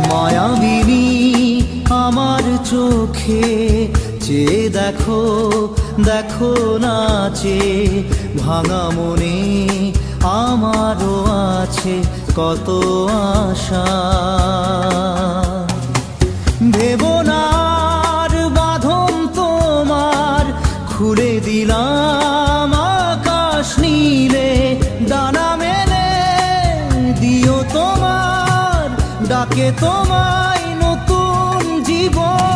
মায়াবিনী আমার চোখে চেয়ে দেখো, দেখো নাচে ভাঙা মনে আমারও আছে কত আশা। ভেবনার বাঁধন তোমার খুলে দিলাম আকাশ নীলে, ডানা মেলে দিও তোমার ডাকে তোমায় নতুন জীবন।